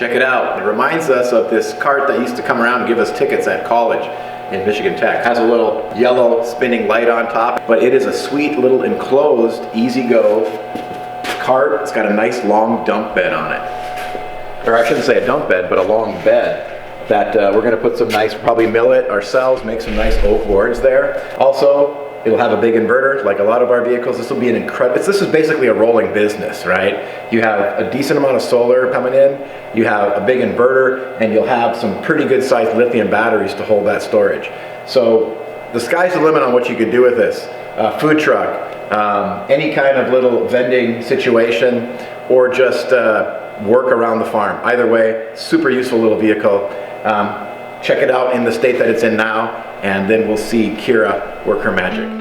Check it out. It reminds us of this cart that used to come around and give us tickets at college in Michigan Tech. It has a little yellow spinning light on top, but it is a sweet little enclosed, easy-go cart. It's got a nice long dump bed on it. Or I shouldn't say a dump bed, but a long bed that we're going to put some nice, probably mill it ourselves, make some nice oak boards there. Also, it'll have a big inverter, like a lot of our vehicles. This will be an incredible, this is basically a rolling business, right? You have a decent amount of solar coming in, you have a big inverter, and you'll have some pretty good sized lithium batteries to hold that storage. So the sky's the limit on what you could do with this. Food truck, any kind of little vending situation, or just work around the farm. Either way, super useful little vehicle. Check it out in the state that it's in now, and then we'll see Kira work her magic.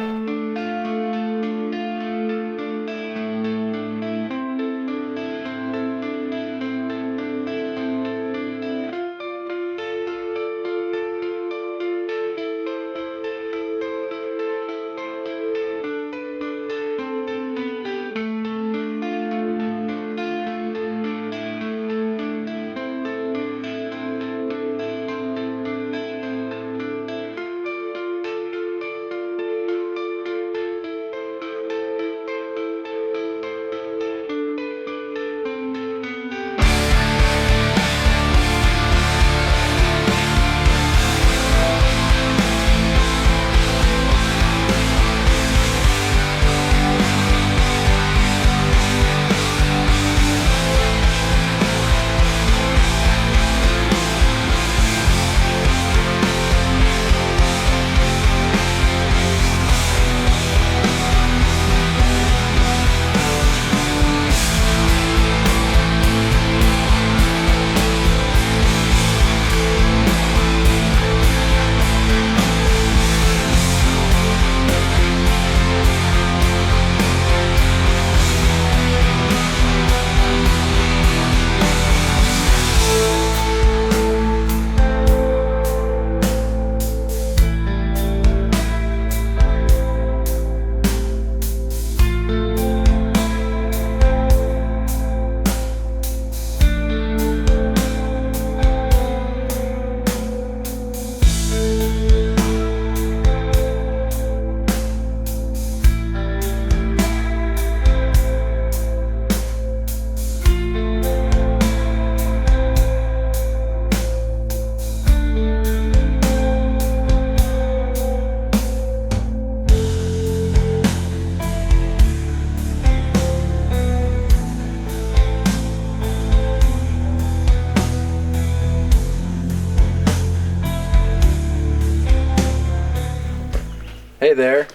Hey there,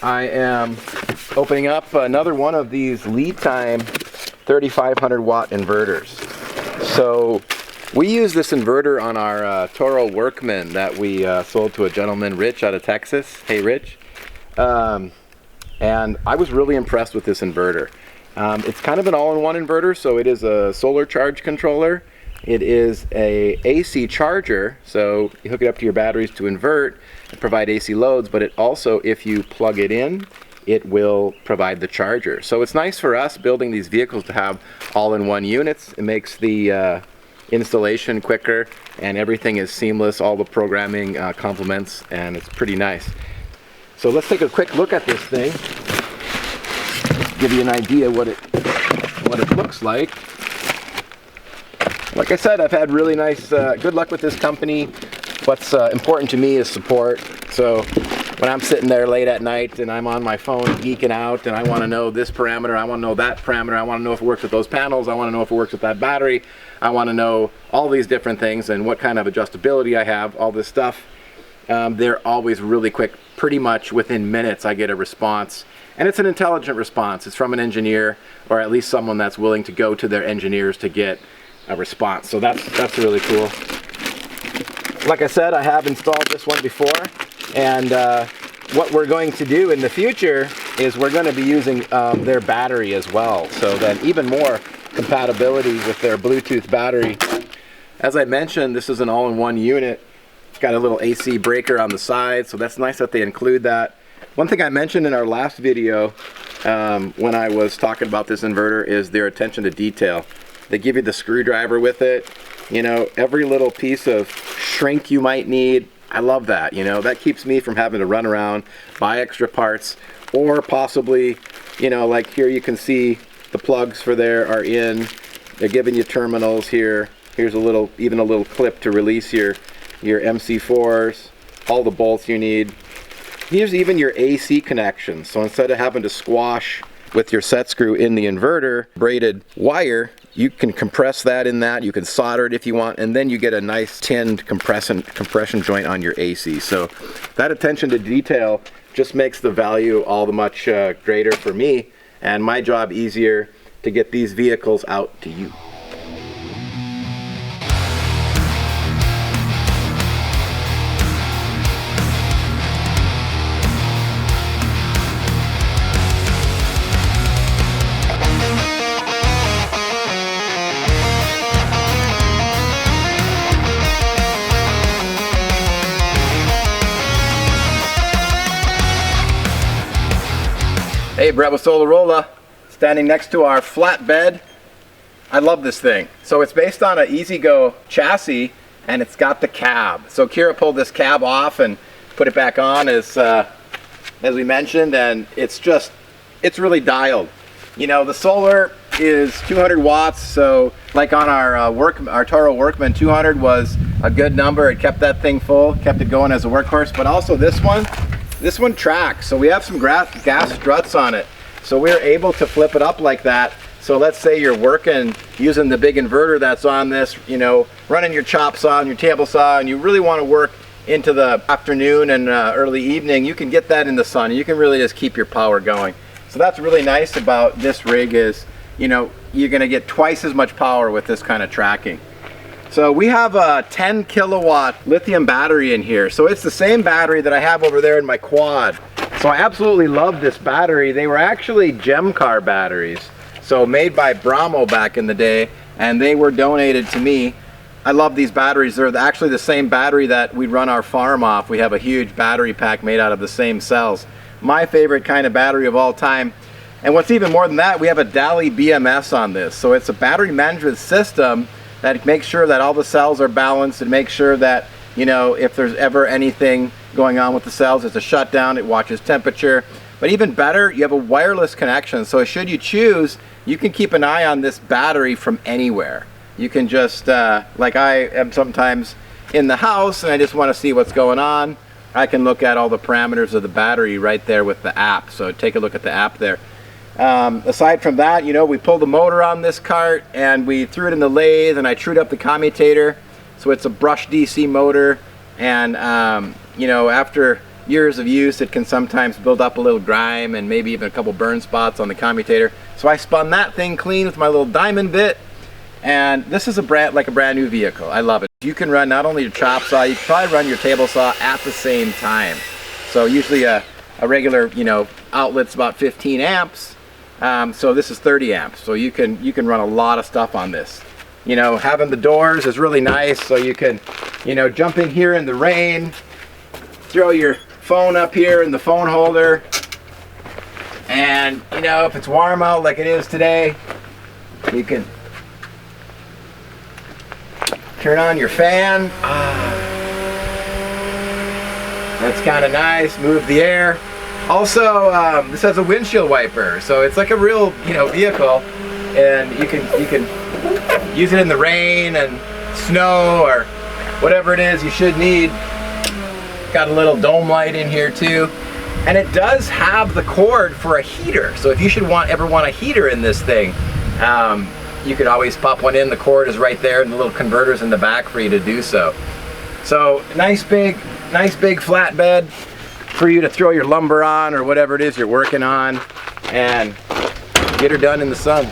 I am opening up another one of these lead time 3500 watt inverters. So we use this inverter on our Toro Workman that we sold to a gentleman, Rich, out of Texas. Hey Rich. And I was really impressed with this inverter. It's kind of an all-in-one inverter, so it is a solar charge controller. It is a AC charger, so you hook it up to your batteries to invert and provide AC loads, but it also, if you plug it in, it will provide the charger. So it's nice for us building these vehicles to have all-in-one units. It makes the installation quicker, and everything is seamless. All the programming complements, and it's pretty nice. So let's take a quick look at this thing. Give you an idea what it looks like. Like I said, I've had really nice, good luck with this company. What's important to me is support. So when I'm sitting there late at night and I'm on my phone geeking out and I want to know this parameter, I want to know that parameter, I want to know if it works with those panels, I want to know if it works with that battery, I want to know all these different things and what kind of adjustability I have, all this stuff. They're always really quick. Pretty much within minutes I get a response. And it's an intelligent response. It's from an engineer, or at least someone that's willing to go to their engineers to get a response. So that's really cool. Like I said, I have installed this one before, and what we're going to do in the future is we're going to be using their battery as well, so then even more compatibility with their Bluetooth battery. As I mentioned, this is an all-in-one unit. It's got a little AC breaker on the side, so that's nice that they include that. One thing I mentioned in our last video when I was talking about this inverter is their attention to detail. They give you the screwdriver with it. You know, every little piece of shrink you might need. I love that, you know. That keeps me from having to run around, buy extra parts, or possibly, you know, like here you can see the plugs for there are in. They're giving you terminals here. Here's a little, even a little clip to release your MC4s, all the bolts you need. Here's even your AC connections. So instead of having to squash with your set screw in the inverter braided wire, you can compress that in that. You can solder it if you want, and then you get a nice tinned compression joint on your AC. So that attention to detail just makes the value all the much greater for me, and my job easier to get these vehicles out to you. Hey, Brett with Solarrolla, standing next to our flatbed. I love this thing. So it's based on an E-Z-Go chassis, and it's got the cab. So Kira pulled this cab off and put it back on as we mentioned, and it's really dialed. You know, the solar is 200 watts, so like on our Toro Workman, 200 was a good number. It kept that thing full, kept it going as a workhorse, but also this one tracks. So we have some gas struts on it. So we're able to flip it up like that. So let's say you're working using the big inverter that's on this, you know, running your chop saw and your table saw, and you really want to work into the afternoon and early evening, you can get that in the sun. You can really just keep your power going. So that's really nice about this rig is, you know, you're going to get twice as much power with this kind of tracking. So we have a 10 kilowatt lithium battery in here. So it's the same battery that I have over there in my quad. So I absolutely love this battery. They were actually GemCar batteries. So made by Bramo back in the day, and they were donated to me. I love these batteries. They're actually the same battery that we run our farm off. We have a huge battery pack made out of the same cells. My favorite kind of battery of all time. And what's even more than that, we have a DALI BMS on this. So it's a battery management system that makes sure that all the cells are balanced and makes sure that, you know, if there's ever anything going on with the cells, it's a shutdown, it watches temperature. But even better, you have a wireless connection. So should you choose, you can keep an eye on this battery from anywhere. You can just, like I am sometimes in the house and I just want to see what's going on, I can look at all the parameters of the battery right there with the app. So take a look at the app there. Aside from that, you know, we pulled the motor on this cart and we threw it in the lathe, and I trued up the commutator. So it's a brush DC motor, and you know, after years of use, it can sometimes build up a little grime and maybe even a couple burn spots on the commutator. So I spun that thing clean with my little diamond bit, and this is like a brand new vehicle. I love it. You can run not only your chop saw, you can probably run your table saw at the same time. So usually a regular, you know, outlet's about 15 amps. So this is 30 amps, so you can run a lot of stuff on this. You know, having the doors is really nice, so you can, you know, jump in here in the rain, throw your phone up here in the phone holder, and, you know, if it's warm out like it is today, you can turn on your fan. That's kind of nice, move the air. Also, this has a windshield wiper, so it's like a real, you know, vehicle, and you can use it in the rain and snow or whatever it is you should need. Got a little dome light in here too, and it does have the cord for a heater. So if you should ever want a heater in this thing, you could always pop one in. The cord is right there, and the little converter's in the back for you to do so. So nice big flatbed for you to throw your lumber on or whatever it is you're working on and get her done in the sun.